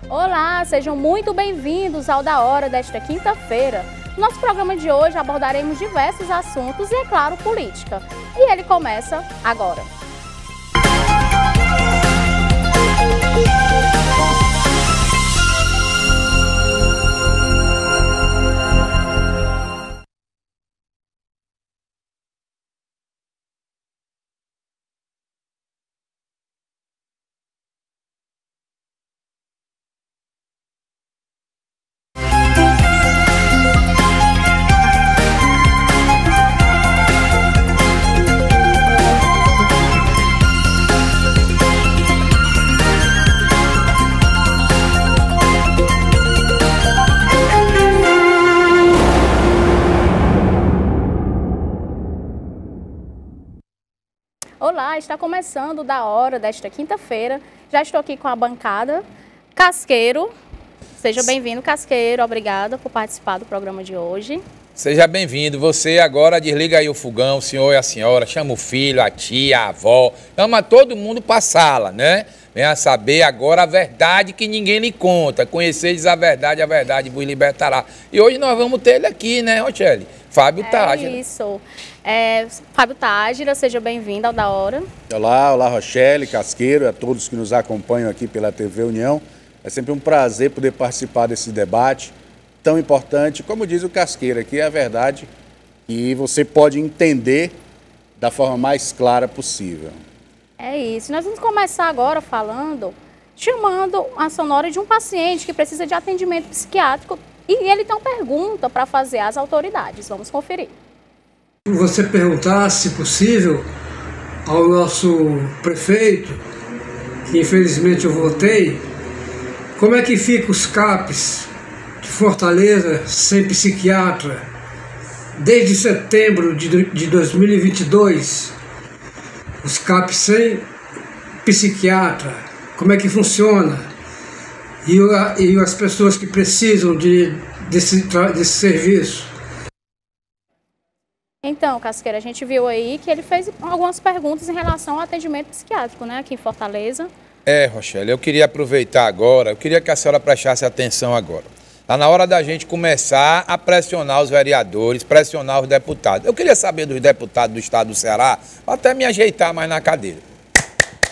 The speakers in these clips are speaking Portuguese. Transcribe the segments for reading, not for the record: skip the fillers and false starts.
Olá, sejam muito bem-vindos ao Da Hora desta quinta-feira. No nosso programa de hoje abordaremos diversos assuntos e, é claro, política. E ele começa agora. Olá, está começando o Da Hora desta quinta-feira. Já estou aqui com a bancada. Casqueiro, seja bem-vindo, Casqueiro. Obrigada por participar do programa de hoje. Seja bem-vindo. Você agora desliga aí o fogão, o senhor e a senhora, chama o filho, a tia, a avó, chama todo mundo para a sala, né? Venha saber agora a verdade que ninguém lhe conta. Conheceis a verdade vos libertará. E hoje nós vamos ter ele aqui, né, Rochelle? Fábio Tágira. Isso. Fábio Tágira, seja bem-vindo ao Da Hora. Olá, Rochelle, Casqueiro, a todos que nos acompanham aqui pela TV União. É sempre um prazer poder participar desse debate tão importante. Como diz o Casqueiro aqui, é a verdade que você pode entender da forma mais clara possível. É isso. Nós vamos começar agora chamando a sonora de um paciente que precisa de atendimento psiquiátrico e ele tem uma pergunta para fazer às autoridades. Vamos conferir. Você perguntar, se possível, ao nosso prefeito, que infelizmente eu votei, como é que ficam os CAPs de Fortaleza sem psiquiatra desde setembro de 2022, os CAPs sem psiquiatra, como é que funciona? E as pessoas que precisam desse serviço. Então, Casqueira, a gente viu aí que ele fez algumas perguntas em relação ao atendimento psiquiátrico, né, aqui em Fortaleza. Rochelle, eu queria aproveitar agora, eu queria que a senhora prestasse atenção agora. Está na hora da gente começar a pressionar os vereadores, pressionar os deputados. Eu queria saber dos deputados do estado do Ceará, até me ajeitar mais na cadeira.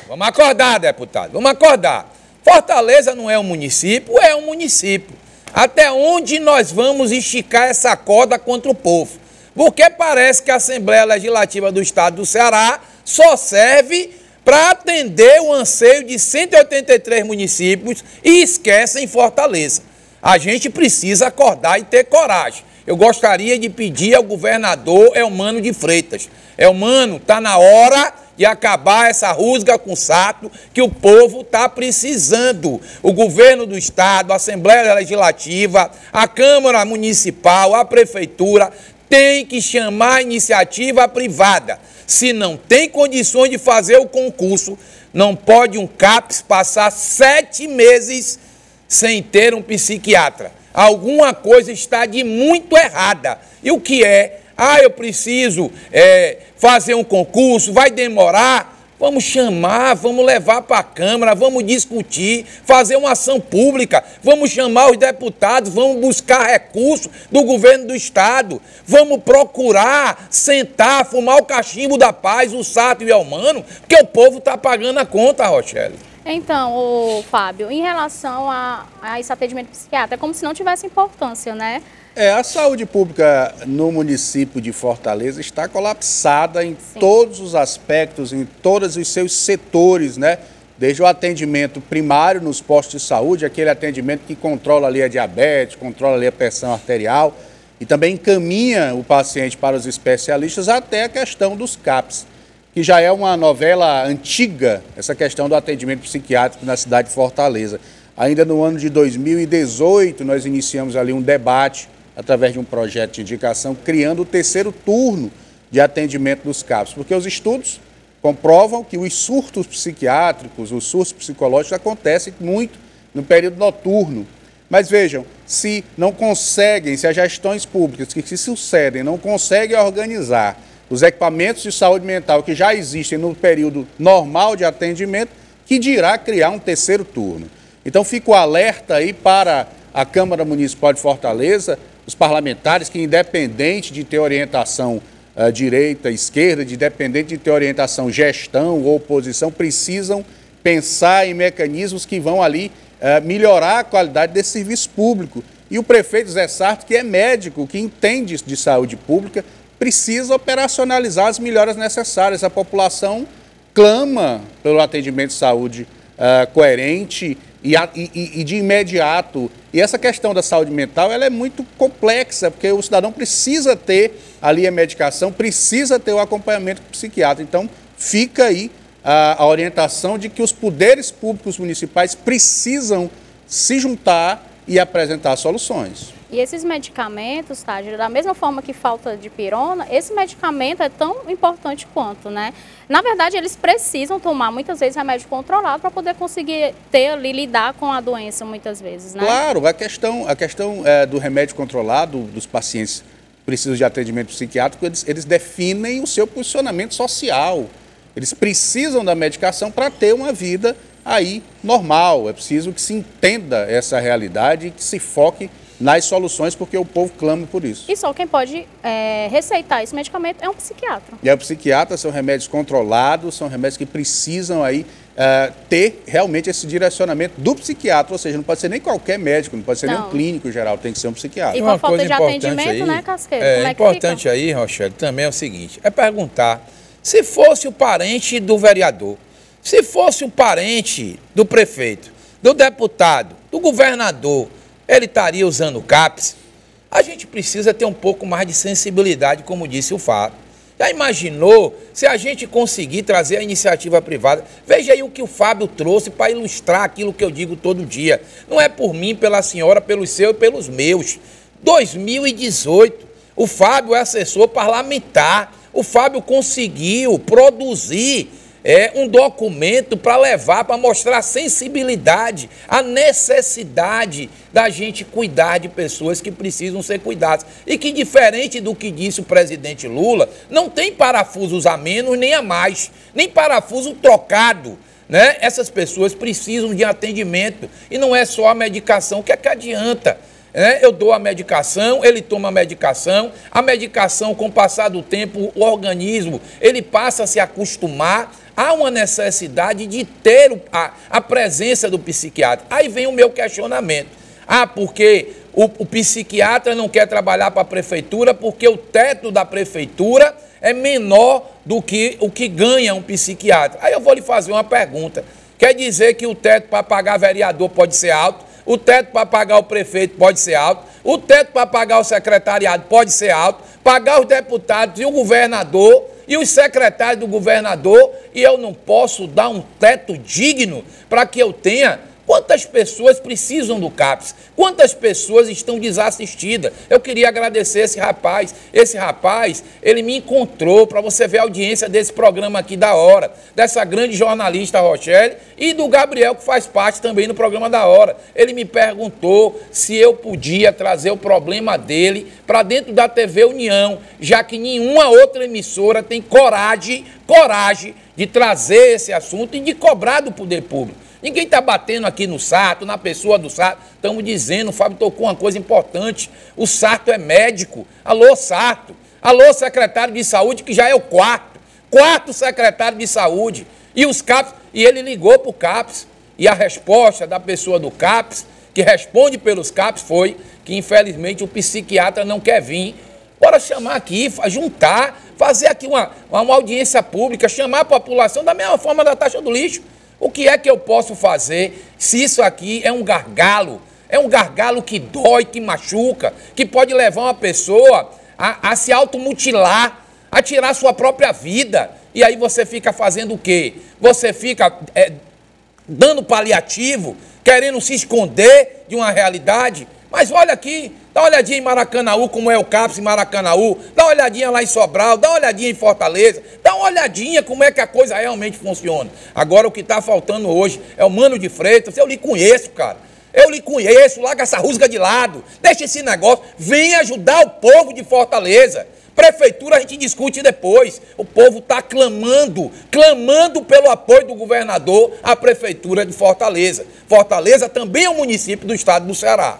Vamos acordar, deputado, vamos acordar. Fortaleza não é um município, é um município. Até onde nós vamos esticar essa corda contra o povo? Porque parece que a Assembleia Legislativa do Estado do Ceará só serve para atender o anseio de 183 municípios e esquecem Fortaleza. A gente precisa acordar e ter coragem. Eu gostaria de pedir ao governador Elmano de Freitas. Elmano, está na hora de acabar essa rusga com saco que o povo está precisando. O governo do Estado, a Assembleia Legislativa, a Câmara Municipal, a Prefeitura tem que chamar a iniciativa privada. Se não tem condições de fazer o concurso, não pode um CAPS passar 7 meses sem ter um psiquiatra. Alguma coisa está de muito errada. E o que é? Eu preciso fazer um concurso, vai demorar. Vamos chamar, vamos levar para a Câmara, vamos discutir, fazer uma ação pública, vamos chamar os deputados, vamos buscar recursos do governo do Estado, vamos procurar sentar, fumar o cachimbo da paz, o Sato e o Elmano, porque o povo está pagando a conta, Rochelle. Então, Fábio, em relação a esse atendimento psiquiátrico, é como se não tivesse importância, né? A saúde pública no município de Fortaleza está colapsada em todos os aspectos, em todos os seus setores, né? Desde o atendimento primário nos postos de saúde, aquele atendimento que controla ali a diabetes, controla ali a pressão arterial e também encaminha o paciente para os especialistas, até a questão dos CAPs, que já é uma novela antiga, essa questão do atendimento psiquiátrico na cidade de Fortaleza. Ainda no ano de 2018, nós iniciamos ali um debate através de um projeto de indicação, criando o 3º turno de atendimento dos CAPs, porque os estudos comprovam que os surtos psiquiátricos, os surtos psicológicos acontecem muito no período noturno. Mas vejam, se não conseguem, se as gestões públicas que se sucedem não conseguem organizar os equipamentos de saúde mental que já existem no período normal de atendimento, que dirá criar um 3º turno. Então fica o alerta aí para a Câmara Municipal de Fortaleza, os parlamentares que, independente de ter orientação direita, esquerda, independente de ter orientação gestão ou oposição, precisam pensar em mecanismos que vão ali melhorar a qualidade desse serviço público. E o prefeito Zé Sarto, que é médico, que entende de saúde pública, precisa operacionalizar as melhoras necessárias. A população clama pelo atendimento de saúde coerente e de imediato. E essa questão da saúde mental ela é muito complexa, porque o cidadão precisa ter ali a medicação, precisa ter o acompanhamento psiquiátrico. Então, fica aí a orientação de que os poderes públicos municipais precisam se juntar e apresentar soluções. E esses medicamentos, tá, da mesma forma que falta de pirona, esse medicamento é tão importante quanto, né? Na verdade, eles precisam tomar, muitas vezes, remédio controlado para poder conseguir ter ali, lidar com a doença, muitas vezes, né? Claro, a questão do remédio controlado, dos pacientes que precisam de atendimento psiquiátrico, eles definem o seu posicionamento social. Eles precisam da medicação para ter uma vida aí normal. É preciso que se entenda essa realidade e que se foque nas soluções, porque o povo clama por isso. E só quem pode receitar esse medicamento é um psiquiatra. E o psiquiatra são remédios controlados, são remédios que precisam aí ter realmente esse direcionamento do psiquiatra, ou seja, não pode ser nem qualquer médico, não pode ser nem um clínico geral, tem que ser um psiquiatra. E com a falta de atendimento, aí, né, Casqueiro? Como é que importante fica? Aí, Rochelle, também é o seguinte, é perguntar se fosse o parente do vereador, se fosse um parente do prefeito, do deputado, do governador, ele estaria usando o CAPS? A gente precisa ter um pouco mais de sensibilidade, como disse o Fábio. Já imaginou se a gente conseguir trazer a iniciativa privada? Veja aí o que o Fábio trouxe para ilustrar aquilo que eu digo todo dia. Não é por mim, pela senhora, pelos seus e pelos meus. 2018, o Fábio é assessor parlamentar. O Fábio conseguiu produzir um documento para levar, para mostrar a sensibilidade, a necessidade da gente cuidar de pessoas que precisam ser cuidadas. E que, diferente do que disse o presidente Lula, não tem parafusos a menos nem a mais, nem parafuso trocado, né? Essas pessoas precisam de atendimento e não é só a medicação, o que é que adianta? Eu dou a medicação, ele toma a medicação, com o passar do tempo, o organismo, ele passa a se acostumar. Há uma necessidade de ter a presença do psiquiatra. Aí vem o meu questionamento. Porque o psiquiatra não quer trabalhar para a prefeitura porque o teto da prefeitura é menor do que o que ganha um psiquiatra. Aí eu vou lhe fazer uma pergunta. Quer dizer que o teto para pagar vereador pode ser alto? O teto para pagar o prefeito pode ser alto, o teto para pagar o secretariado pode ser alto, pagar os deputados e o governador e os secretários do governador, e eu não posso dar um teto digno para que eu tenha. Quantas pessoas precisam do CAPS? Quantas pessoas estão desassistidas? Eu queria agradecer esse rapaz. Esse rapaz, ele me encontrou, para você ver a audiência desse programa aqui da hora, dessa grande jornalista Rochelle e do Gabriel, que faz parte também do programa da hora. Ele me perguntou se eu podia trazer o problema dele para dentro da TV União, já que nenhuma outra emissora tem coragem de trazer esse assunto e de cobrar do poder público. Ninguém está batendo aqui no Sarto, na pessoa do Sarto. Estamos dizendo, o Fábio tocou uma coisa importante. O Sarto é médico. Alô, Sarto. Alô, secretário de saúde, que já é o quarto secretário de saúde. E os CAPS, e ele ligou para o CAPS. E a resposta da pessoa do CAPS, que responde pelos CAPS, foi que, infelizmente, o psiquiatra não quer vir. Bora chamar aqui, juntar, fazer aqui uma audiência pública, chamar a população da mesma forma da taxa do lixo. O que é que eu posso fazer se isso aqui é um gargalo? É um gargalo que dói, que machuca, que pode levar uma pessoa a se automutilar, a tirar sua própria vida. E aí você fica fazendo o quê? Você fica dando paliativo, querendo se esconder de uma realidade. Mas olha aqui, dá uma olhadinha em Maracanaú, como é o CAPS em Maracanaú, dá uma olhadinha lá em Sobral, dá uma olhadinha em Fortaleza, dá uma olhadinha como é que a coisa realmente funciona. Agora o que está faltando hoje é o Mano de Freitas. Eu lhe conheço, cara. Eu lhe conheço, larga essa rusga de lado, deixa esse negócio, vem ajudar o povo de Fortaleza. Prefeitura a gente discute depois. O povo está clamando pelo apoio do governador à Prefeitura de Fortaleza. Fortaleza também é um município do estado do Ceará.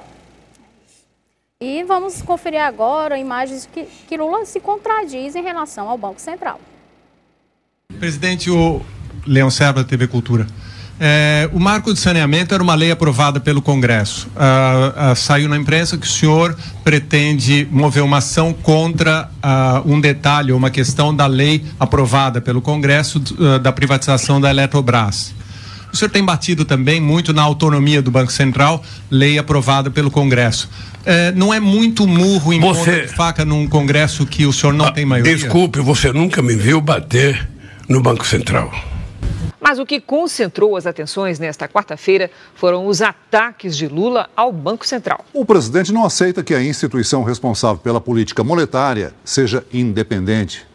E vamos conferir agora imagens que Lula se contradiz em relação ao Banco Central. Presidente, o Leão Serra, da TV Cultura. O marco de saneamento era uma lei aprovada pelo Congresso. Saiu na imprensa que o senhor pretende mover uma ação contra um detalhe, uma questão da lei aprovada pelo Congresso da privatização da Eletrobras. O senhor tem batido também muito na autonomia do Banco Central, lei aprovada pelo Congresso. Não é muito murro em ponta de faca num Congresso que o senhor não tem maioria? Desculpe, você nunca me viu bater no Banco Central. Mas o que concentrou as atenções nesta quarta-feira foram os ataques de Lula ao Banco Central. O presidente não aceita que a instituição responsável pela política monetária seja independente.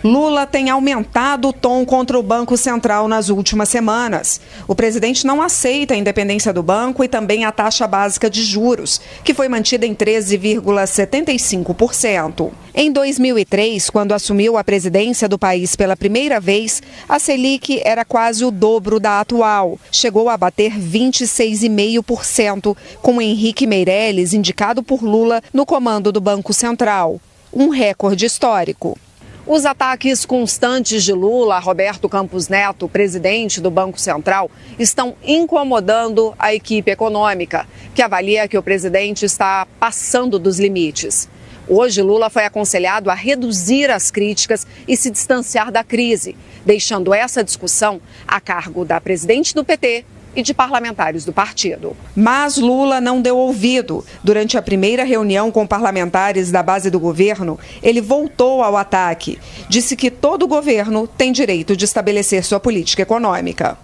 Lula tem aumentado o tom contra o Banco Central nas últimas semanas. O presidente não aceita a independência do banco e também a taxa básica de juros, que foi mantida em 13,75%. Em 2003, quando assumiu a presidência do país pela primeira vez, a Selic era quase o dobro da atual. Chegou a bater 26,5%, com Henrique Meirelles indicado por Lula no comando do Banco Central. Um recorde histórico. Os ataques constantes de Lula a Roberto Campos Neto, presidente do Banco Central, estão incomodando a equipe econômica, que avalia que o presidente está passando dos limites. Hoje, Lula foi aconselhado a reduzir as críticas e se distanciar da crise, deixando essa discussão a cargo da presidente do PT e de parlamentares do partido. Mas Lula não deu ouvido. Durante a primeira reunião com parlamentares da base do governo, ele voltou ao ataque. Disse que todo governo tem direito de estabelecer sua política econômica.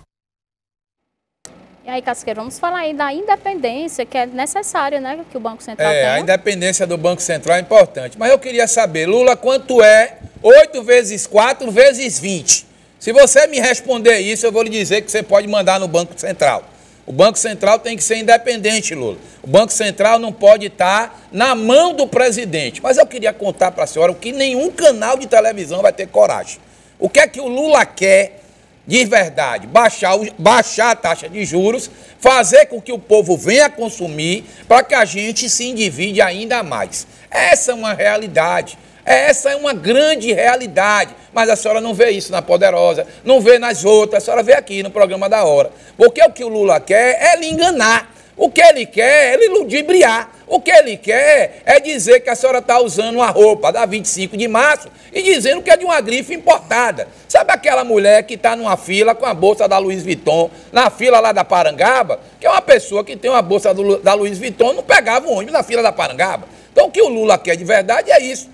E aí, Casqueiro, vamos falar aí da independência que é necessária, né, que o Banco Central tenha. A independência do Banco Central é importante. Mas eu queria saber, Lula, quanto é 8 vezes 4 vezes 20? Se você me responder isso, eu vou lhe dizer que você pode mandar no Banco Central. O Banco Central tem que ser independente, Lula. O Banco Central não pode estar na mão do presidente. Mas eu queria contar para a senhora o que nenhum canal de televisão vai ter coragem. O que é que o Lula quer de verdade? Baixar a taxa de juros, fazer com que o povo venha consumir para que a gente se endivide ainda mais. Essa é uma realidade. Essa é uma grande realidade, mas a senhora não vê isso na Poderosa, não vê nas outras, a senhora vê aqui no programa da hora. Porque o que o Lula quer é lhe enganar, o que ele quer é lhe ludibriar, o que ele quer é dizer que a senhora está usando uma roupa da 25 de março e dizendo que é de uma grife importada. Sabe aquela mulher que está numa fila com a bolsa da Louis Vuitton, na fila lá da Parangaba, que é uma pessoa que tem uma bolsa da Louis Vuitton, não pegava o ônibus na fila da Parangaba. Então o que o Lula quer de verdade é isso.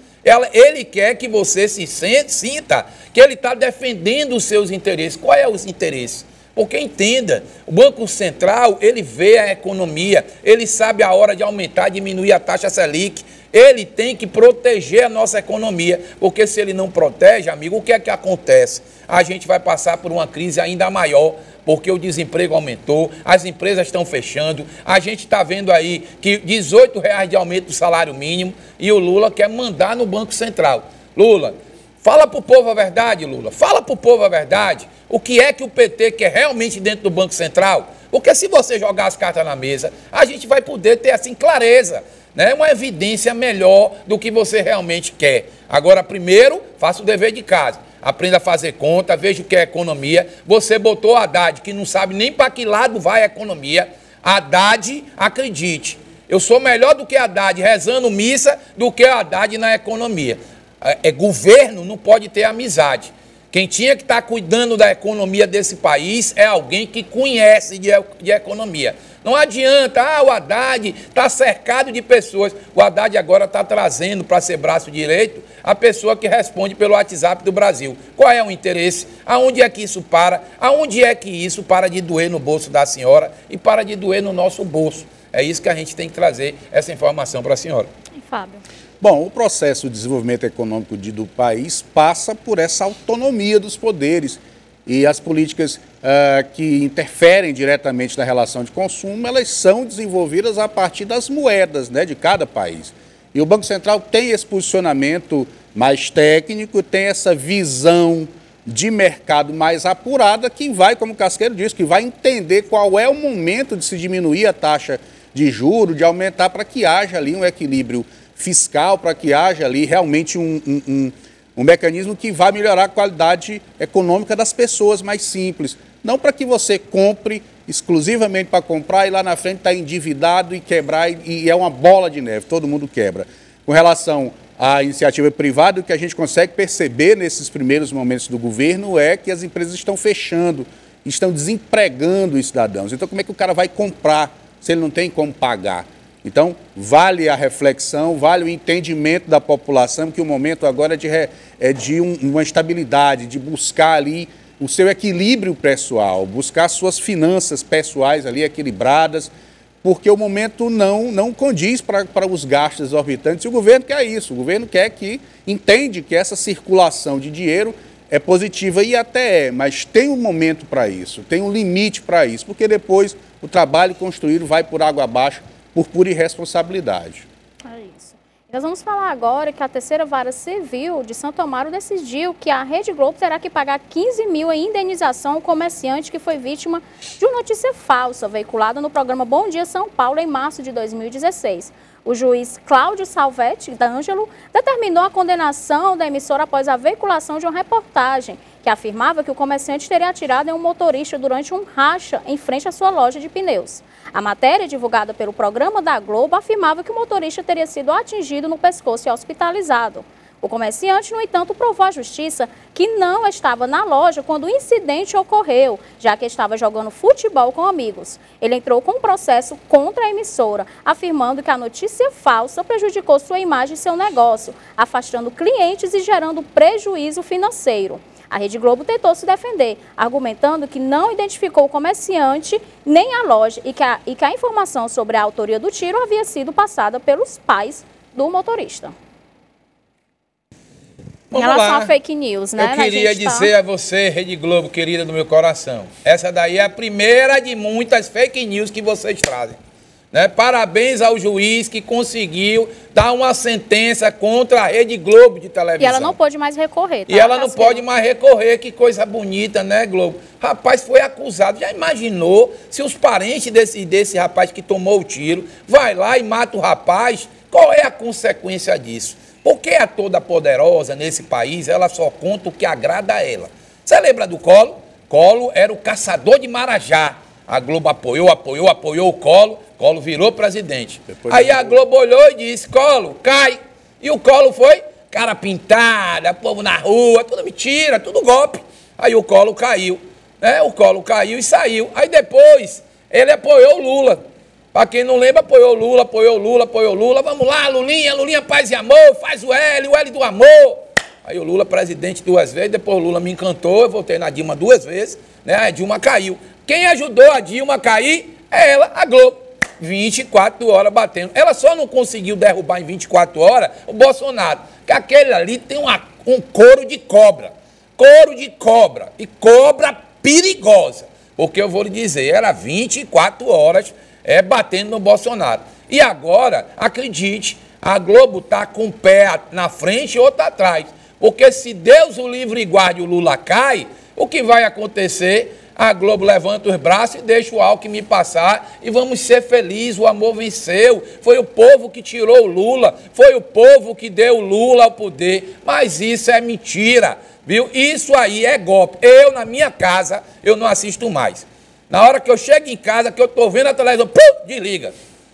Ele quer que você se sinta que ele está defendendo os seus interesses. Qual é os interesses? Porque entenda, o Banco Central, ele vê a economia, ele sabe a hora de aumentar, diminuir a taxa Selic, ele tem que proteger a nossa economia, porque se ele não protege, amigo, o que é que acontece? A gente vai passar por uma crise ainda maior, porque o desemprego aumentou, as empresas estão fechando, a gente está vendo aí que R$18 de aumento do salário mínimo e o Lula quer mandar no Banco Central. Lula, fala para o povo a verdade, Lula, fala para o povo a verdade. O que é que o PT quer realmente dentro do Banco Central? Porque se você jogar as cartas na mesa, a gente vai poder ter assim clareza, né? Uma evidência melhor do que você realmente quer. Agora, primeiro, faça o dever de casa. Aprenda a fazer conta, veja o que é economia. Você botou Haddad, que não sabe nem para que lado vai a economia. Haddad, acredite, eu sou melhor do que Haddad rezando missa do que Haddad na economia. Governo não pode ter amizade. Quem tinha que estar cuidando da economia desse país é alguém que conhece de economia. Não adianta, o Haddad está cercado de pessoas. O Haddad agora está trazendo para ser braço direito a pessoa que responde pelo WhatsApp do Brasil. Qual é o interesse? Aonde é que isso para? Aonde é que isso para de doer no bolso da senhora e para de doer no nosso bolso? É isso que a gente tem que trazer essa informação para a senhora. E Fábio? Bom, o processo de desenvolvimento econômico do país passa por essa autonomia dos poderes e as políticas que interferem diretamente na relação de consumo, elas são desenvolvidas a partir das moedas, né, de cada país. E o Banco Central tem esse posicionamento mais técnico, tem essa visão de mercado mais apurada, que vai, como o Casqueiro disse, que vai entender qual é o momento de se diminuir a taxa de juros, de aumentar, para que haja ali um equilíbrio fiscal, para que haja ali realmente um mecanismo que vai melhorar a qualidade econômica das pessoas mais simples. Não para que você compre exclusivamente para comprar e lá na frente está endividado e quebrar, e é uma bola de neve, todo mundo quebra. Com relação à iniciativa privada, o que a gente consegue perceber nesses primeiros momentos do governo é que as empresas estão fechando, estão desempregando os cidadãos. Então, como é que o cara vai comprar se ele não tem como pagar? Então, vale a reflexão, vale o entendimento da população, que o momento agora é de uma estabilidade, de buscar ali o seu equilíbrio pessoal, buscar suas finanças pessoais ali equilibradas, porque o momento não condiz para os gastos exorbitantes, e o governo quer isso, o governo entende que essa circulação de dinheiro é positiva, e até é, mas tem um momento para isso, tem um limite para isso, porque depois o trabalho construído vai por água abaixo por pura irresponsabilidade. É isso. Nós vamos falar agora que a terceira vara civil de Santo Amaro decidiu que a Rede Globo terá que pagar 15 mil em indenização ao comerciante que foi vítima de uma notícia falsa veiculada no programa Bom Dia São Paulo em março de 2016. O juiz Cláudio Salvetti D'Angelo determinou a condenação da emissora após a veiculação de uma reportagem que afirmava que o comerciante teria atirado em um motorista durante um racha em frente à sua loja de pneus. A matéria, divulgada pelo programa da Globo, afirmava que o motorista teria sido atingido no pescoço e hospitalizado. O comerciante, no entanto, provou à justiça que não estava na loja quando o incidente ocorreu, já que estava jogando futebol com amigos. Ele entrou com um processo contra a emissora, afirmando que a notícia falsa prejudicou sua imagem e seu negócio, afastando clientes e gerando prejuízo financeiro. A Rede Globo tentou se defender, argumentando que não identificou o comerciante nem a loja e que a informação sobre a autoria do tiro havia sido passada pelos pais do motorista. Em relação a fake news, né? Eu queria dizer a você, Rede Globo, querida do meu coração, essa daí é a primeira de muitas fake news que vocês trazem. Né? Parabéns ao juiz que conseguiu dar uma sentença contra a Rede Globo de televisão. E ela não pode mais recorrer. Tá? E ela não pode mais recorrer, que coisa bonita, né, Globo? Rapaz, foi acusado. Já imaginou se os parentes desse rapaz que tomou o tiro vai lá e mata o rapaz? Qual é a consequência disso? Porque a toda poderosa nesse país, ela só conta o que agrada a ela. Você lembra do Collor? Collor era o caçador de Marajá. A Globo apoiou o Collor. Collor virou presidente. Aí a Globo olhou e disse, Collor, cai. E o Collor foi cara pintada, povo na rua, tudo mentira, tudo golpe. Aí o Collor caiu, né? O Collor caiu e saiu. Aí depois ele apoiou o Lula. Para quem não lembra, apoiou o Lula. Vamos lá, Lulinha, paz e amor, faz o L do amor. Aí o Lula presidente 2 vezes, depois o Lula me encantou, eu voltei na Dilma 2 vezes, né? A Dilma caiu. Quem ajudou a Dilma a cair é ela, a Globo. 24 horas batendo. Ela só não conseguiu derrubar em 24 horas o Bolsonaro, que aquele ali tem um couro de cobra. Couro de cobra. E cobra perigosa. Porque eu vou lhe dizer, era 24 horas batendo no Bolsonaro. E agora, acredite, a Globo está com um pé na frente e outro atrás. Porque se Deus o livre e guarde, o Lula cai, o que vai acontecer? A Globo levanta os braços e deixa o Alckmin passar e vamos ser felizes, o amor venceu. Foi o povo que tirou o Lula, foi o povo que deu o Lula ao poder. Mas isso é mentira, viu? Isso aí é golpe. Eu, na minha casa, eu não assisto mais. Na hora que eu chego em casa, que eu estou vendo a televisão, pum, desliga.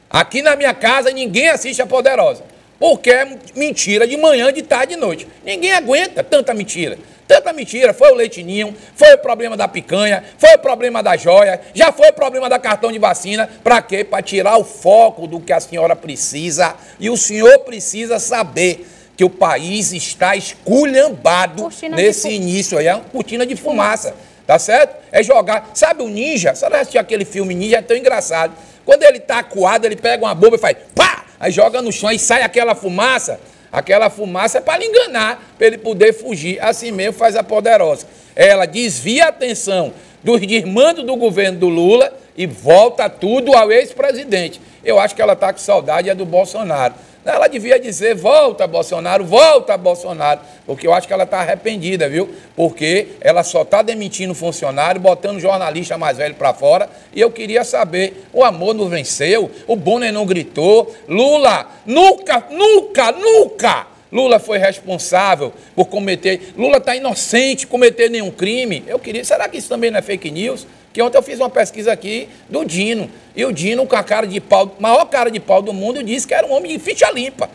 Aqui na minha casa, ninguém assiste a Poderosa. Porque é mentira de manhã, de tarde e de noite. Ninguém aguenta tanta mentira. Tanta mentira, foi o leitinho, foi o problema da picanha, foi o problema da joia, já foi o problema da cartão de vacina. Para quê? Para tirar o foco do que a senhora precisa. E o senhor precisa saber que o país está esculhambado nesse início aí. É uma cortina de fumaça, tá certo? É jogar. Sabe o Ninja? Você assistiu aquele filme Ninja? É tão engraçado. Quando ele tá acuado, ele pega uma bomba e faz pá! Aí joga no chão e sai aquela fumaça. Aquela fumaça é para lhe enganar, para ele poder fugir. Assim mesmo faz a Poderosa. Ela desvia a atenção dos desmandos do governo do Lula e volta tudo ao ex-presidente. Eu acho que ela está com saudade do Bolsonaro. Ela devia dizer, volta Bolsonaro, porque eu acho que ela está arrependida, viu? Porque ela só está demitindo funcionário, botando jornalista mais velho para fora, e eu queria saber, o amor não venceu, o Bonner não gritou, Lula, nunca Lula foi responsável por cometer, Lula está inocente, cometer nenhum crime. Eu queria, será que isso também não é fake news? Que ontem eu fiz uma pesquisa aqui do Dino, e o Dino, com a cara de pau, maior cara de pau do mundo, disse que era um homem de ficha limpa.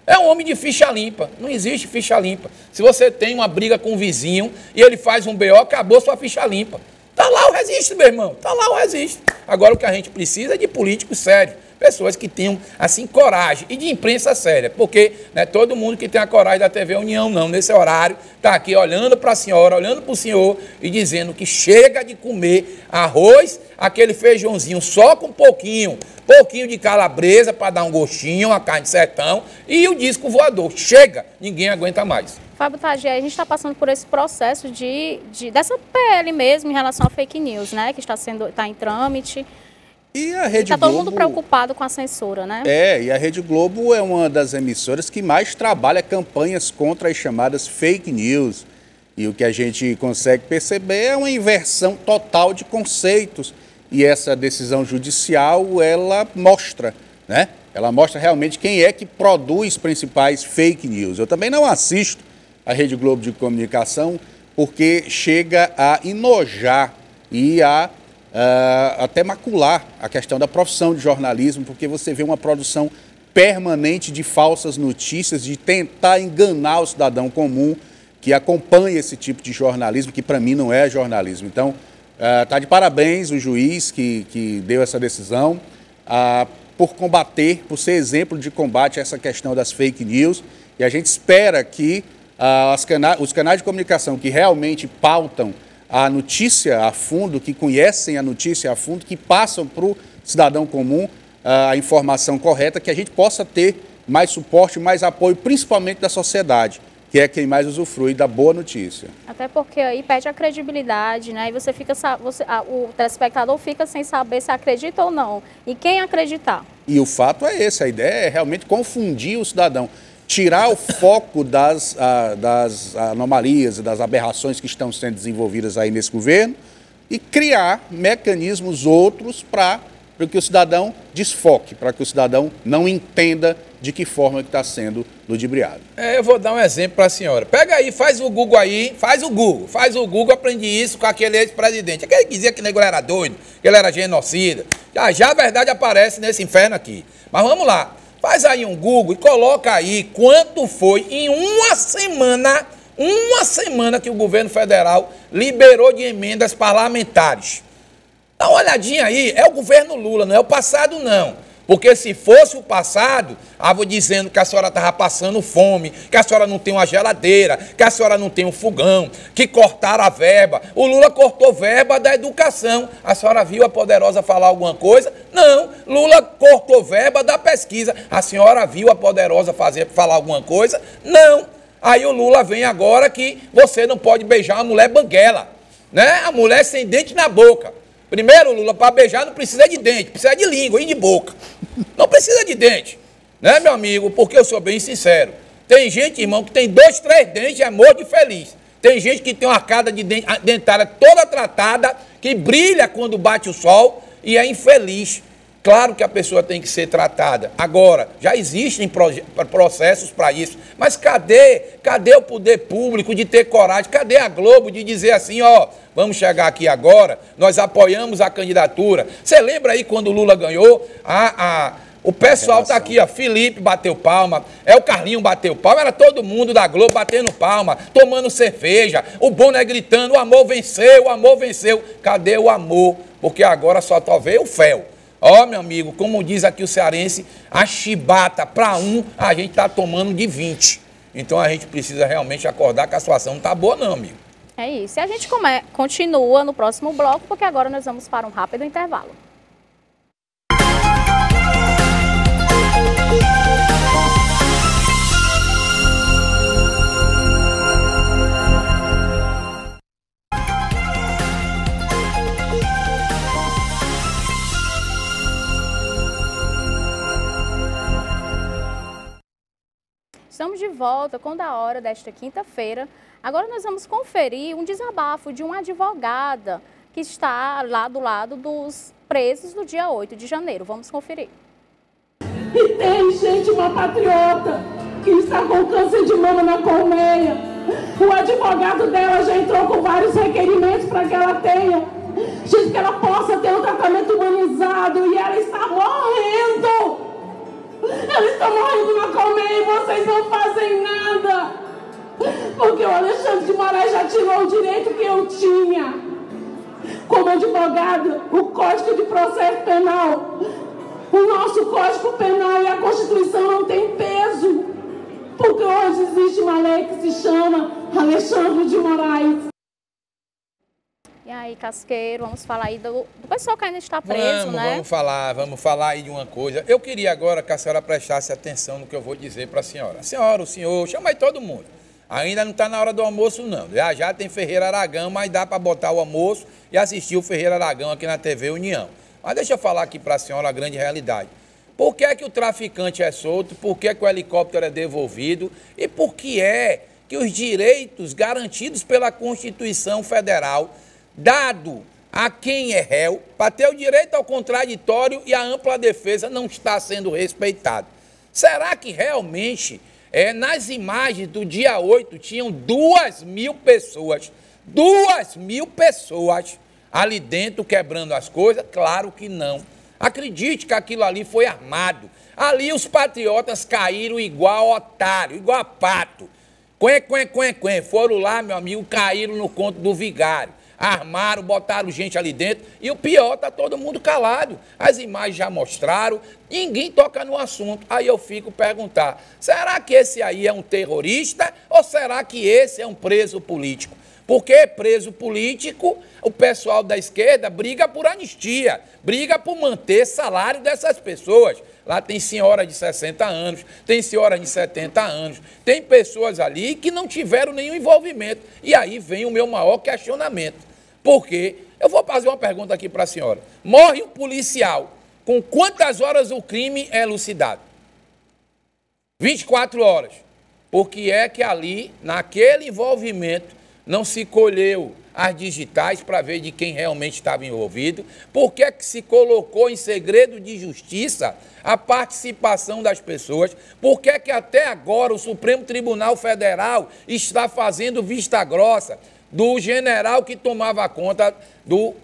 É um homem de ficha limpa, não existe ficha limpa. Se você tem uma briga com o vizinho e ele faz um BO, acabou sua ficha limpa. Tá lá o registro, meu irmão, tá lá o registro. Agora o que a gente precisa é de políticos sérios, pessoas que tenham, assim, coragem, e de imprensa séria, porque não é todo mundo que tem a coragem da TV União, não. Nesse horário, está aqui olhando para a senhora, olhando para o senhor e dizendo que chega de comer arroz, aquele feijãozinho só com pouquinho de calabresa para dar um gostinho, uma carne de sertão e o disco voador. Chega, ninguém aguenta mais. Fábio Tagi, a gente está passando por esse processo dessa PL mesmo em relação a fake news, né? Que está em trâmite. E a Rede Globo... Está todo mundo preocupado com a censura, né? E a Rede Globo é uma das emissoras que mais trabalha campanhas contra as chamadas fake news. E o que a gente consegue perceber é uma inversão total de conceitos. E essa decisão judicial, ela mostra, né? Ela mostra realmente quem é que produz principais fake news. Eu também não assisto a Rede Globo de Comunicação porque chega a enojar e a até macular a questão da profissão de jornalismo, porque você vê uma produção permanente de falsas notícias, de tentar enganar o cidadão comum que acompanha esse tipo de jornalismo, que para mim não é jornalismo. Então, está de parabéns o juiz que deu essa decisão por combater, por ser exemplo de combate a essa questão das fake news, e a gente espera que os canais de comunicação que realmente pautam a notícia a fundo, que conhecem a notícia a fundo, que passam para o cidadão comum a informação correta, que a gente possa ter mais suporte, mais apoio, principalmente da sociedade, que é quem mais usufrui da boa notícia. Até porque aí perde a credibilidade, né? E o telespectador fica sem saber se acredita ou não, e quem acreditar. E o fato é esse, a ideia é realmente confundir o cidadão, tirar o foco das anomalias, das aberrações que estão sendo desenvolvidas aí nesse governo e criar mecanismos outros para que o cidadão desfoque, para que o cidadão não entenda de que forma que está sendo ludibriado. Eu vou dar um exemplo para a senhora. Pega aí, faz o Google aí, faz o Google, aprendi isso com aquele ex-presidente. Aquele que dizia que o negro era doido, que ele era genocida. Já a verdade aparece nesse inferno aqui. Mas vamos lá. Faz aí um Google e coloca aí quanto foi em uma semana que o governo federal liberou de emendas parlamentares. Dá uma olhadinha aí, é o governo Lula, não é o passado não. Porque se fosse o passado, vou dizendo que a senhora estava passando fome, que a senhora não tem uma geladeira, que a senhora não tem um fogão, que cortaram a verba. O Lula cortou verba da educação. A senhora viu a Poderosa falar alguma coisa? Não. Lula cortou verba da pesquisa. A senhora viu a Poderosa falar alguma coisa? Não. Aí o Lula vem agora que você não pode beijar uma mulher banguela, né? A mulher sem dente na boca. Primeiro, Lula, para beijar não precisa de dente, precisa de língua e de boca. Não precisa de dente, né, meu amigo? Porque eu sou bem sincero. Tem gente, irmão, que tem 2, 3 dentes e é morto de feliz. Tem gente que tem uma arcada de dentária toda tratada, que brilha quando bate o sol e é infeliz. Claro que a pessoa tem que ser tratada. Agora, já existem processos para isso. Mas cadê o poder público de ter coragem? Cadê a Globo de dizer assim, ó, vamos chegar aqui agora, nós apoiamos a candidatura. Você lembra aí quando o Lula ganhou? O pessoal está aqui, ó, Felipe bateu palma, o Carlinho bateu palma, era todo mundo da Globo batendo palma, tomando cerveja, o Bonner gritando, o amor venceu, o amor venceu. Cadê o amor? Porque agora só talvez o fel. Ó, meu amigo, como diz aqui o cearense, a chibata para a gente está tomando de 20. Então a gente precisa realmente acordar que a situação não está boa não, amigo. É isso. E a gente continua no próximo bloco, porque agora nós vamos para um rápido intervalo. Estamos de volta com Da Hora desta quinta-feira. Agora nós vamos conferir um desabafo de uma advogada que está lá do lado dos presos no dia 8 de janeiro. Vamos conferir. E tem gente, uma patriota, que está com câncer de mama na colmeia. O advogado dela já entrou com vários requerimentos para que ela tenha, diz que ela possa ter um tratamento humanizado, e ela está morrendo. Ela está morrendo na colmeia e vocês não fazem nada. Porque o Alexandre de Moraes já tirou o direito que eu tinha. Como advogado, o Código de Processo Penal, o nosso Código Penal e a Constituição não tem peso. Porque hoje existe uma lei que se chama Alexandre de Moraes. E aí, Casqueiro, vamos falar aí do pessoal que ainda está preso, né? Vamos falar aí de uma coisa. Eu queria agora que a senhora prestasse atenção no que eu vou dizer para a senhora. A senhora, o senhor, chama aí todo mundo. Ainda não está na hora do almoço, não. Já tem Ferreira Aragão, mas dá para botar o almoço e assistir o Ferreira Aragão aqui na TV União. Mas deixa eu falar aqui para a senhora a grande realidade. Por que é que o traficante é solto? Por que é que o helicóptero é devolvido? E por que é que os direitos garantidos pela Constituição Federal, dado a quem é réu, para ter o direito ao contraditório e à ampla defesa, não está sendo respeitado? Será que realmente, nas imagens do dia 8, tinham 2.000 pessoas, 2.000 pessoas ali dentro quebrando as coisas? Claro que não. Acredite que aquilo ali foi armado. Ali os patriotas caíram igual otário, igual pato. Foram lá, meu amigo, caíram no conto do vigário. Armaram, botaram gente ali dentro e o pior, tá todo mundo calado. As imagens já mostraram, ninguém toca no assunto. Aí eu fico perguntar, será que esse aí é um terrorista ou será que esse é um preso político? Porque preso político, o pessoal da esquerda briga por anistia, briga por manter salário dessas pessoas. Lá tem senhora de 60 anos, tem senhora de 70 anos, tem pessoas ali que não tiveram nenhum envolvimento. E aí vem o meu maior questionamento. Porque, eu vou fazer uma pergunta aqui para a senhora. Morre um policial, com quantas horas o crime é elucidado? 24 horas. Por que é que ali, naquele envolvimento, não se colheu as digitais para ver de quem realmente estava envolvido? Por que é que se colocou em segredo de justiça a participação das pessoas? Por que é que até agora o Supremo Tribunal Federal está fazendo vista grossa do general que tomava conta do...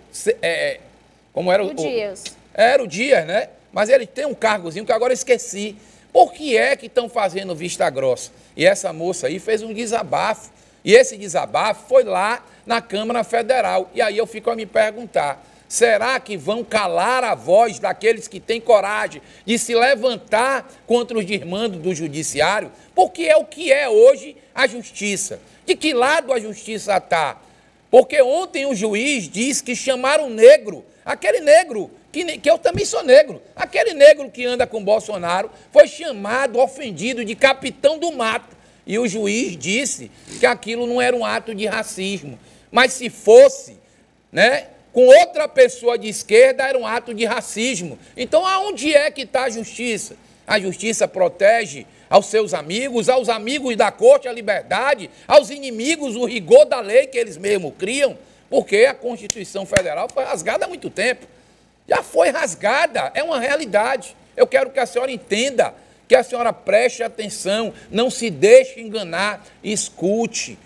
como era o Dias. Era o Dias, né? Mas ele tem um cargozinho que agora eu esqueci. Por que é que estão fazendo vista grossa? E essa moça aí fez um desabafo. E esse desabafo foi lá na Câmara Federal. E aí eu fico a me perguntar, será que vão calar a voz daqueles que têm coragem de se levantar contra os desmandos do judiciário? Porque é o que é hoje a justiça. De que lado a justiça está? Porque ontem o juiz disse que chamaram negro, aquele negro, que eu também sou negro, aquele negro que anda com Bolsonaro, foi chamado, ofendido de capitão do mato. E o juiz disse que aquilo não era um ato de racismo. Mas se fosse, né, com outra pessoa de esquerda, era um ato de racismo. Então, aonde é que está a justiça? A justiça protege aos seus amigos, aos amigos da corte, a liberdade, aos inimigos, o rigor da lei que eles mesmos criam, porque a Constituição Federal foi rasgada há muito tempo. Já foi rasgada, é uma realidade. Eu quero que a senhora entenda, que a senhora preste atenção, não se deixe enganar, escute,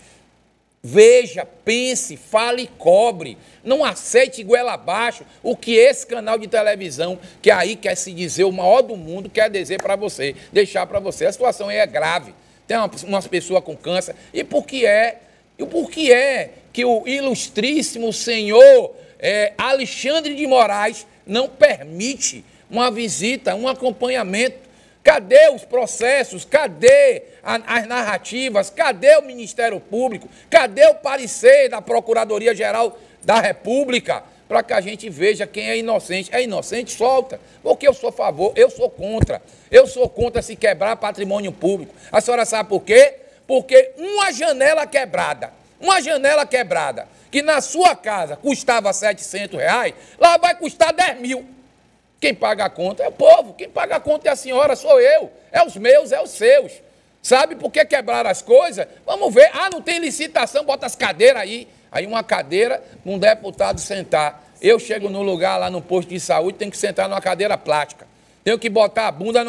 veja, pense, fale e cobre. Não aceite goela abaixo o que esse canal de televisão, que aí quer se dizer o maior do mundo, quer dizer para você, deixar para você. A situação aí é grave. Tem umas pessoas com câncer. E por que é que o ilustríssimo senhor Alexandre de Moraes não permite uma visita, um acompanhamento? Cadê os processos? Cadê as narrativas? Cadê o Ministério Público? Cadê o parecer da Procuradoria-Geral da República? Para que a gente veja quem é inocente. É inocente? Solta. Porque eu sou a favor, eu sou contra. Eu sou contra se quebrar patrimônio público. A senhora sabe por quê? Porque uma janela quebrada, que na sua casa custava R$700, lá vai custar 10 mil. Quem paga a conta é o povo, quem paga a conta é a senhora, sou eu, é os meus, é os seus. Sabe por que quebraram as coisas? Vamos ver. Ah, não tem licitação, bota as cadeiras aí. Aí uma cadeira, um deputado sentar. Eu chego no lugar lá no posto de saúde, tenho que sentar numa cadeira plástica. Tenho que botar a bunda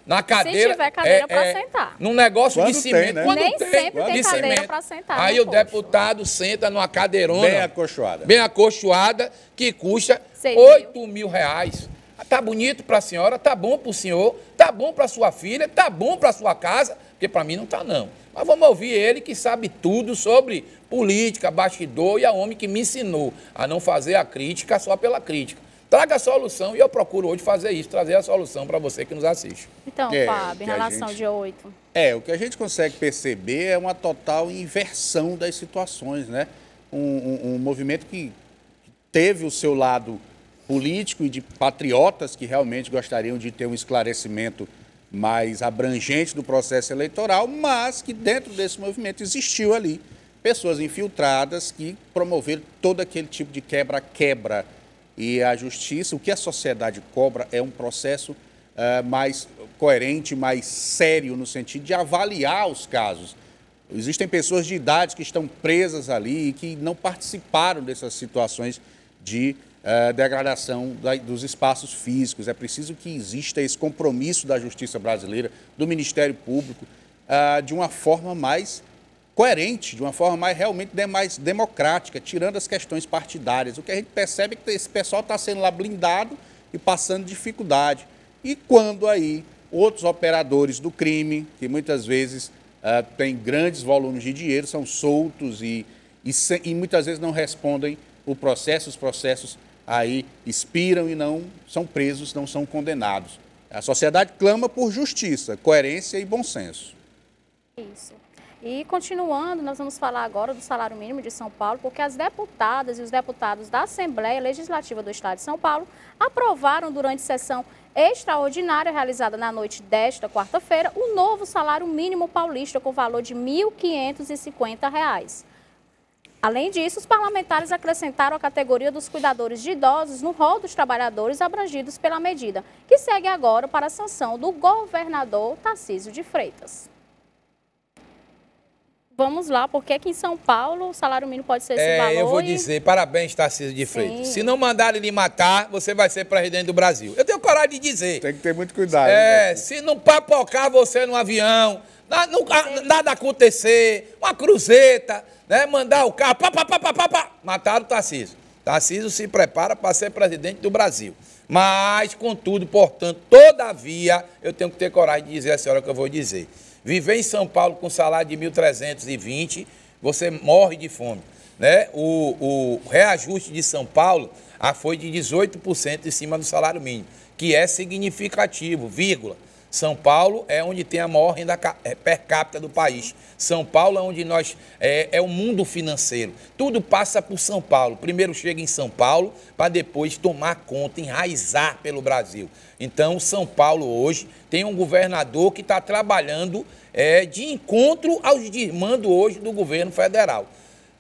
na cadeira. Se tiver cadeira para sentar. Num negócio Quando de cimento. tem, né? Quando Nem tem, sempre tem de cadeira cimento. para sentar. Aí o deputado senta numa cadeirona. Bem acolchoada. Bem acolchoada, que custa 6 8 mil reais. Tá bonito para a senhora, tá bom para o senhor, tá bom para sua filha, tá bom para sua casa, porque para mim não tá não. Mas vamos ouvir ele que sabe tudo sobre política, bastidor e é o homem que me ensinou a não fazer a crítica só pela crítica. Traga a solução e eu procuro hoje fazer isso, trazer a solução para você que nos assiste. Então, Fábio, em relação de 8. O que a gente consegue perceber é uma total inversão das situações, né? Um movimento que teve o seu lado político e de patriotas que realmente gostariam de ter um esclarecimento mais abrangente do processo eleitoral, mas que dentro desse movimento existiu ali pessoas infiltradas que promoveram todo aquele tipo de quebra-quebra. E a justiça, o que a sociedade cobra é um processo mais coerente, mais sério, no sentido de avaliar os casos. Existem pessoas de idade que estão presas ali e que não participaram dessas situações de degradação dos espaços físicos. É preciso que exista esse compromisso da justiça brasileira, do Ministério Público, de uma forma mais coerente, de uma forma realmente mais democrática, tirando as questões partidárias. O que a gente percebe é que esse pessoal está sendo lá blindado e passando dificuldade. E quando aí outros operadores do crime, que muitas vezes têm grandes volumes de dinheiro, são soltos e muitas vezes não respondem os processos aí expiram e não são presos, não são condenados. A sociedade clama por justiça, coerência e bom senso. Isso. E continuando, nós vamos falar agora do salário mínimo de São Paulo, porque as deputadas e os deputados da Assembleia Legislativa do Estado de São Paulo aprovaram durante sessão extraordinária realizada na noite desta quarta-feira o novo salário mínimo paulista com valor de R$ 1.550. Além disso, os parlamentares acrescentaram a categoria dos cuidadores de idosos no rol dos trabalhadores abrangidos pela medida, que segue agora para a sanção do governador Tarcísio de Freitas. Vamos lá, porque aqui em São Paulo o salário mínimo pode ser esse valor. Eu vou dizer, parabéns, Tarcísio de Freitas. Se não mandarem lhe matar, você vai ser presidente do Brasil. Eu tenho coragem de dizer. Tem que ter muito cuidado. Se não papocar você no avião, nada acontecer, uma cruzeta, né, mandar o carro, mataram o Tarcísio. Tarcísio se prepara para ser presidente do Brasil. Mas, contudo, portanto, todavia, eu tenho que ter coragem de dizer a senhora o que eu vou dizer. Viver em São Paulo com salário de 1.320, você morre de fome, né? O reajuste de São Paulo foi de 18% em cima do salário mínimo, que é significativo, vírgula. São Paulo é onde tem a maior renda per capita do país. São Paulo é onde é o mundo financeiro. Tudo passa por São Paulo. Primeiro chega em São Paulo para depois tomar conta, enraizar pelo Brasil. Então, São Paulo hoje tem um governador que está trabalhando de encontro aos desmandos hoje do governo federal.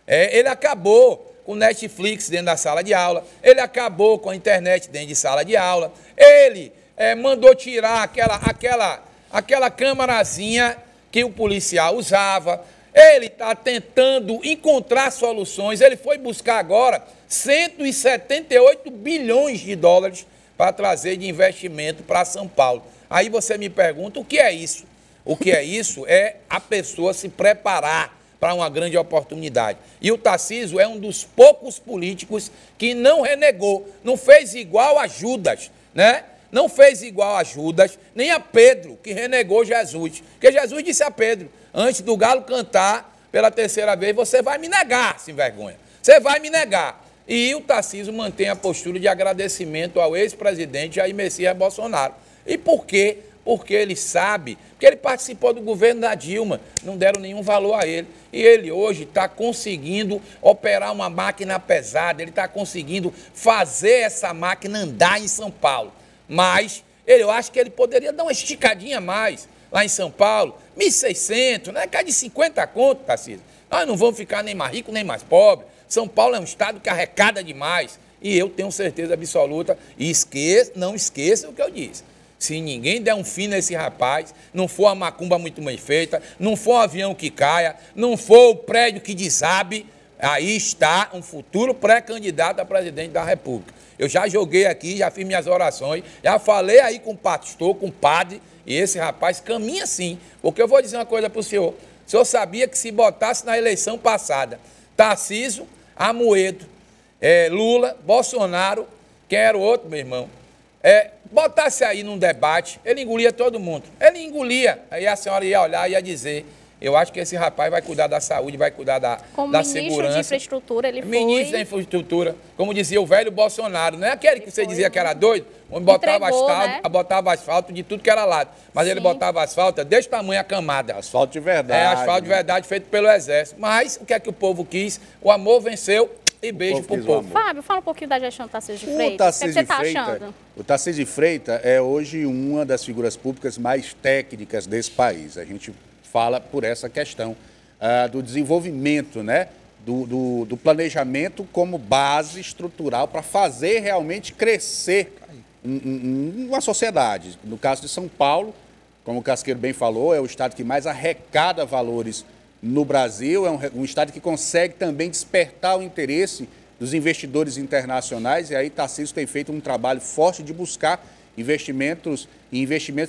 Ele acabou com o Netflix dentro da sala de aula, ele acabou com a internet dentro de sala de aula, ele mandou tirar aquela câmarazinha que o policial usava. Ele está tentando encontrar soluções. Ele foi buscar agora 178 bilhões de dólares para trazer de investimento para São Paulo. Aí você me pergunta, o que é isso? O que é isso? É a pessoa se preparar para uma grande oportunidade. E o Tarcísio é um dos poucos políticos que não renegou, não fez igual a Judas, né? Não fez igual a Judas, nem a Pedro, que renegou Jesus. Porque Jesus disse a Pedro, antes do galo cantar pela terceira vez, você vai me negar, sem vergonha. Você vai me negar. E o Tarcísio mantém a postura de agradecimento ao ex-presidente Jair Messias Bolsonaro. E por quê? Porque ele sabe, porque ele participou do governo da Dilma, não deram nenhum valor a ele. E ele hoje está conseguindo operar uma máquina pesada, ele está conseguindo fazer essa máquina andar em São Paulo. Mas eu acho que ele poderia dar uma esticadinha a mais lá em São Paulo, 1.600, né? Cai de 50 conto, Tarcísio. Nós não vamos ficar nem mais ricos nem mais pobres. São Paulo é um estado que arrecada demais. E eu tenho certeza absoluta, e não esqueça o que eu disse. Se ninguém der um fim nesse rapaz, não for a macumba muito bem feita, não for um avião que caia, não for o prédio que desabe, aí está um futuro pré-candidato a presidente da República. Eu já joguei aqui, já fiz minhas orações, já falei aí com o pastor, com o padre, e esse rapaz caminha sim. Porque eu vou dizer uma coisa para o senhor. O senhor sabia que se botasse na eleição passada Tarcísio, Amoedo, Lula, Bolsonaro, quem era o outro, meu irmão? Botasse aí num debate, ele engolia todo mundo. Ele engolia. Aí a senhora ia olhar e ia dizer, eu acho que esse rapaz vai cuidar da saúde, vai cuidar da segurança. Como ministro de infraestrutura, ele foi... Ministro da infraestrutura, como dizia o velho Bolsonaro. Não é aquele que você dizia que era doido? Onde botava asfalto, né? Botava asfalto de tudo que era lado. Mas ele botava asfalto desse tamanho a camada. Asfalto de verdade. Asfalto de verdade feito pelo Exército. Mas o que é que o povo quis? O amor venceu. E beijo pro povo. Fábio, fala um pouquinho da gestão do Tarcísio de Freitas. O que você está achando? O Tarcísio de Freitas é hoje uma das figuras públicas mais técnicas desse país. A gente fala por essa questão do desenvolvimento, né? Do planejamento como base estrutural para fazer realmente crescer uma sociedade. No caso de São Paulo, como o Casqueiro bem falou, é o estado que mais arrecada valores no Brasil, é um estado que consegue também despertar o interesse dos investidores internacionais, e aí Tarcísio tem feito um trabalho forte de buscar investimentos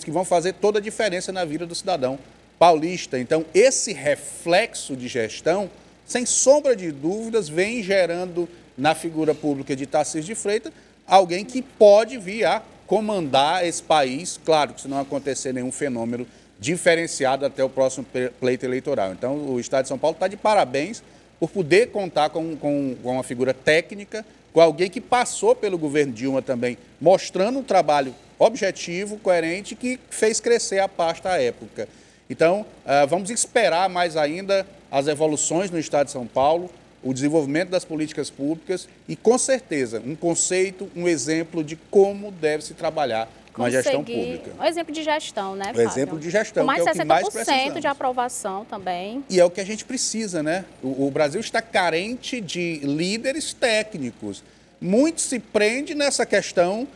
que vão fazer toda a diferença na vida do cidadão paulista. Então, esse reflexo de gestão, sem sombra de dúvidas, vem gerando na figura pública de Tarcísio de Freitas alguém que pode vir a comandar esse país, claro que se não acontecer nenhum fenômeno diferenciado até o próximo pleito eleitoral. Então, o Estado de São Paulo está de parabéns por poder contar com uma figura técnica, com alguém que passou pelo governo Dilma também, mostrando um trabalho objetivo, coerente, que fez crescer a pasta à época. Então, vamos esperar mais ainda as evoluções no Estado de São Paulo, o desenvolvimento das políticas públicas e, com certeza, um conceito, um exemplo de como deve se trabalhar uma gestão pública. Um exemplo de gestão, né, Fábio? Um exemplo de gestão, com mais que é o que mais precisamos. 60% de aprovação também. E é o que a gente precisa, né? O Brasil está carente de líderes técnicos. Muito se prende nessa questão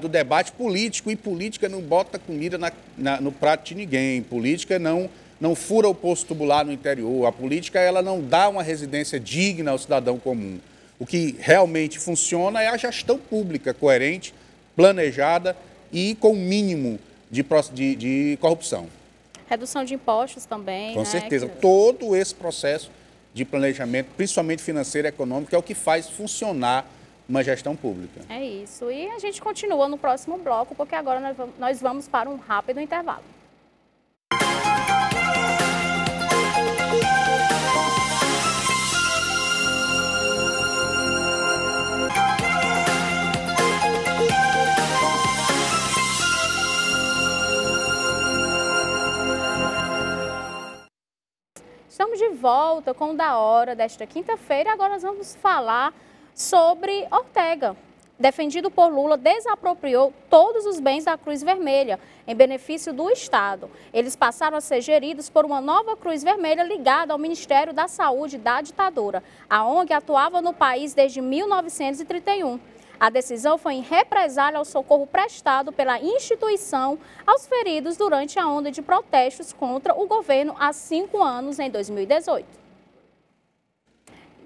do debate político, e política não bota comida no prato de ninguém. Política não fura o posto tubular no interior. A política, ela não dá uma residência digna ao cidadão comum. O que realmente funciona é a gestão pública coerente, planejada e com o mínimo de corrupção. Redução de impostos também. Com certeza. Todo esse processo de planejamento, principalmente financeiro e econômico, é o que faz funcionar uma gestão pública. É isso. E a gente continua no próximo bloco, porque agora nós vamos para um rápido intervalo. Estamos de volta com o Da Hora desta quinta-feira e agora nós vamos falar sobre Ortega. Defendido por Lula, desapropriou todos os bens da Cruz Vermelha em benefício do Estado. Eles passaram a ser geridos por uma nova Cruz Vermelha ligada ao Ministério da Saúde da ditadura. A ONG atuava no país desde 1931. A decisão foi em represália ao socorro prestado pela instituição aos feridos durante a onda de protestos contra o governo há 5 anos, em 2018.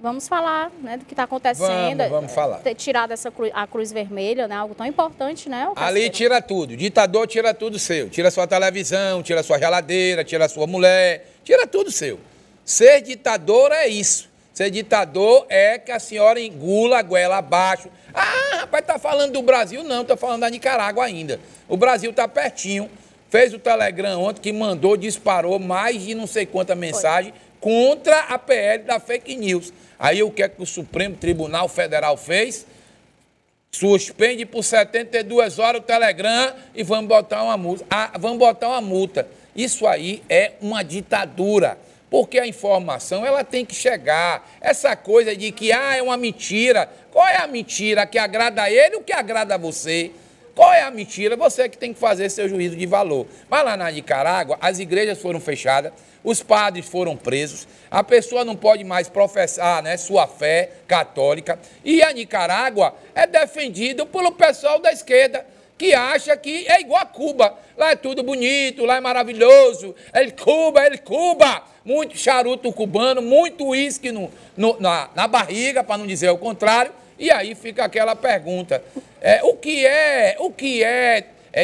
Vamos falar, né, do que está acontecendo. Vamos falar. Ter tirado a cruz vermelha, né, algo tão importante, né? Ali tira tudo. Ditador tira tudo seu. Tira sua televisão, tira sua geladeira, tira sua mulher, tira tudo seu. Ser ditador é isso. Ser ditador é que a senhora engula a goela abaixo. Ah, rapaz, tá falando do Brasil? Não, tá falando da Nicarágua ainda. O Brasil tá pertinho. Fez o Telegram ontem que mandou, disparou mais de não sei quanta mensagem contra a PL da fake news. Aí o que é que o Supremo Tribunal Federal fez? Suspende por 72 horas o Telegram e vamos botar uma multa. Vamos botar uma multa. Isso aí é uma ditadura. Porque a informação, ela tem que chegar. Essa coisa de que, é uma mentira. Qual é a mentira? Que agrada a ele ou que agrada a você? Qual é a mentira? Você que tem que fazer seu juízo de valor. Mas lá na Nicarágua, as igrejas foram fechadas, os padres foram presos, a pessoa não pode mais professar, né, sua fé católica. E a Nicarágua é defendida pelo pessoal da esquerda, que acha que é igual a Cuba. Lá é tudo bonito, lá é maravilhoso. El Cuba. Muito charuto cubano, muito uísque na barriga, para não dizer o contrário. E aí fica aquela pergunta. O que é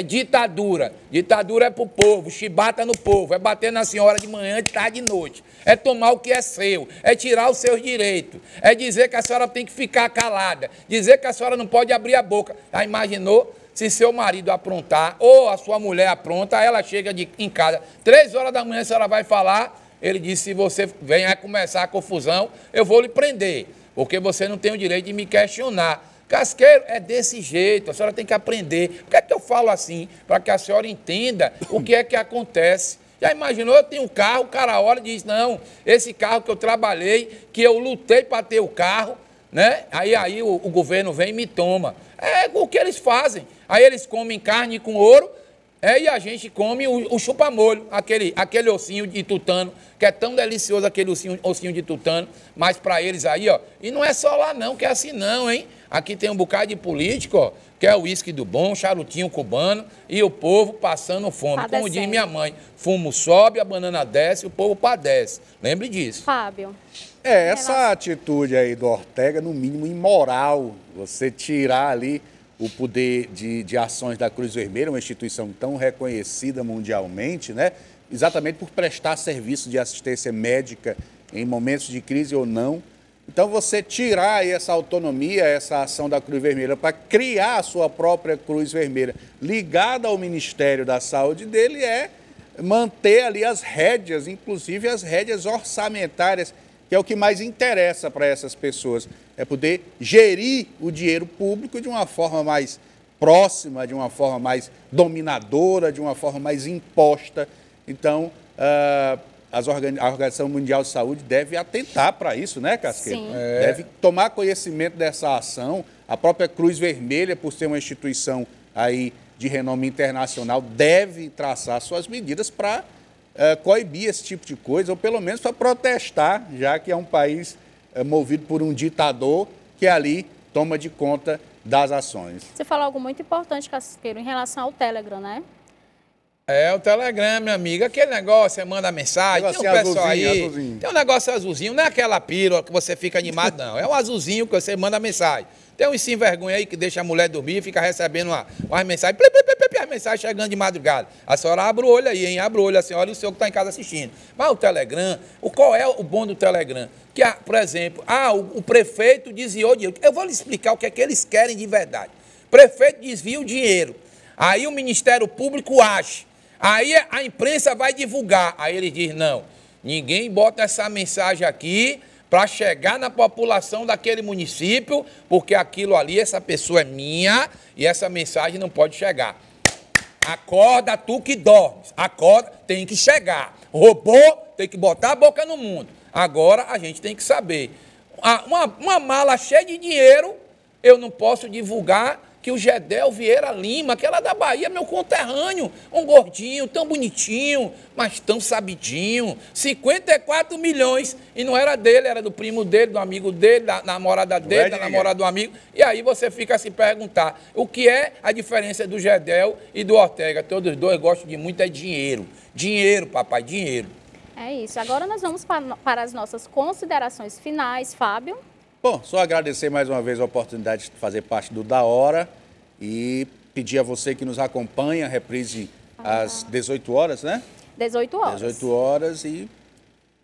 ditadura? Ditadura é pro povo, chibata no povo, é bater na senhora de manhã, de tarde e de noite. É tomar o que é seu, é tirar os seus direitos, é dizer que a senhora tem que ficar calada, dizer que a senhora não pode abrir a boca. Já imaginou se seu marido aprontar, ou a sua mulher apronta, ela chega em casa, 3 horas da manhã a senhora vai falar, ele disse, se você vem a começar a confusão, eu vou lhe prender, porque você não tem o direito de me questionar. Casqueiro, é desse jeito, a senhora tem que aprender. Por que é que eu falo assim? Para que a senhora entenda o que é que acontece. Já imaginou, eu tenho um carro, o cara olha e diz, não, esse carro que eu trabalhei, que eu lutei para ter o carro, né? Aí o governo vem e me toma. É o que eles fazem. Aí eles comem carne com ouro, e a gente come o chupa-molho, aquele ossinho de tutano, que é tão delicioso aquele ossinho de tutano, mas para eles aí, ó, e não é só lá não, que é assim não, hein? Aqui tem um bocado de político, ó, que é o uísque do bom, charutinho cubano, e o povo passando fome. Padecendo. Como diz minha mãe, fumo sobe, a banana desce, o povo padece. Lembre disso. Fábio. Essa atitude aí do Ortega, no mínimo imoral, você tirar ali o poder de ações da Cruz Vermelha, uma instituição tão reconhecida mundialmente, né? Exatamente por prestar serviço de assistência médica em momentos de crise ou não. Então, você tirar aí essa autonomia, essa ação da Cruz Vermelha para criar a sua própria Cruz Vermelha ligada ao Ministério da Saúde dele é manter ali as rédeas, inclusive as rédeas orçamentárias, que é o que mais interessa para essas pessoas, é poder gerir o dinheiro público de uma forma mais próxima, de uma forma mais dominadora, de uma forma mais imposta. Então, a Organização Mundial de Saúde deve atentar para isso, né, Casqueiro? Sim. Deve tomar conhecimento dessa ação. A própria Cruz Vermelha, por ser uma instituição aí de renome internacional, deve traçar suas medidas para coibir esse tipo de coisa, ou pelo menos para protestar, já que é um país movido por um ditador que ali toma de conta das ações. Você falou algo muito importante, Casqueiro, em relação ao Telegram, né? O Telegram, minha amiga, aquele negócio, você manda mensagem, tem um pessoal aí, tem um negócio azulzinho, não é aquela pílula que você fica animado, não, é um azulzinho que você manda mensagem. Tem uns sem vergonha aí que deixa a mulher dormir e fica recebendo umas mensagens, as mensagens chegando de madrugada. A senhora abre o olho aí, hein? Abre o olho, a senhora e o senhor que está em casa assistindo. Mas o Telegram, qual é o bom do Telegram? Que, por exemplo, o prefeito desviou dinheiro. Eu vou lhe explicar o que é que eles querem de verdade. O prefeito desvia o dinheiro, aí o Ministério Público acha, aí a imprensa vai divulgar. Aí eles dizem, não, ninguém bota essa mensagem aqui para chegar na população daquele município, porque aquilo ali, essa pessoa é minha e essa mensagem não pode chegar. Acorda tu que dormes, acorda, tem que chegar. Robô tem que botar a boca no mundo. Agora a gente tem que saber. Uma mala cheia de dinheiro, eu não posso divulgar que o Gedel Vieira Lima, aquela da Bahia, meu conterrâneo, um gordinho, tão bonitinho, mas tão sabidinho, 54 milhões, e não era dele, era do primo dele, do amigo dele, da namorada dele, da namorada do amigo, e aí você fica a se perguntar, o que é a diferença do Gedel e do Ortega? Todos os dois gostam de muito, é dinheiro. Dinheiro, papai, dinheiro. É isso. Agora nós vamos para as nossas considerações finais, Fábio. Bom, só agradecer mais uma vez a oportunidade de fazer parte do Da Hora e pedir a você que nos acompanha, reprise às 18 horas, né? 18 horas. 18 horas e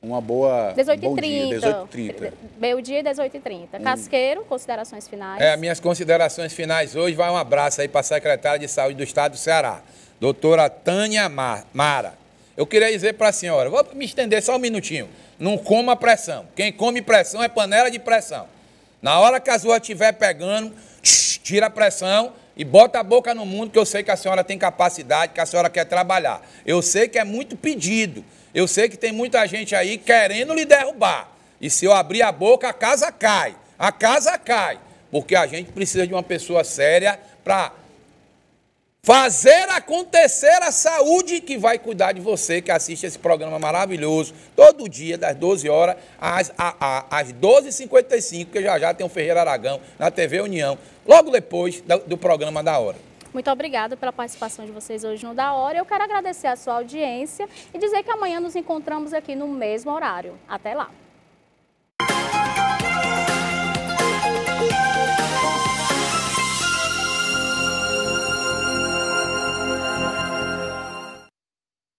uma boa... 18h30. 18h30. Meio-dia e 18h30. Casqueiro, considerações finais. Minhas considerações finais hoje vai um abraço aí para a secretária de Saúde do Estado do Ceará, doutora Tânia Mara. Eu queria dizer para a senhora, vou me estender só um minutinho, não coma pressão. Quem come pressão é panela de pressão. Na hora que a sua estiver pegando, tira a pressão e bota a boca no mundo, que eu sei que a senhora tem capacidade, que a senhora quer trabalhar. Eu sei que é muito pedido, eu sei que tem muita gente aí querendo lhe derrubar. E se eu abrir a boca, a casa cai, porque a gente precisa de uma pessoa séria para fazer acontecer a saúde que vai cuidar de você, que assiste esse programa maravilhoso, todo dia, das 12 horas às 12h55, que já tem o Ferreira Aragão na TV União, logo depois do programa da hora. Muito obrigada pela participação de vocês hoje no Da Hora. Eu quero agradecer a sua audiência e dizer que amanhã nos encontramos aqui no mesmo horário. Até lá!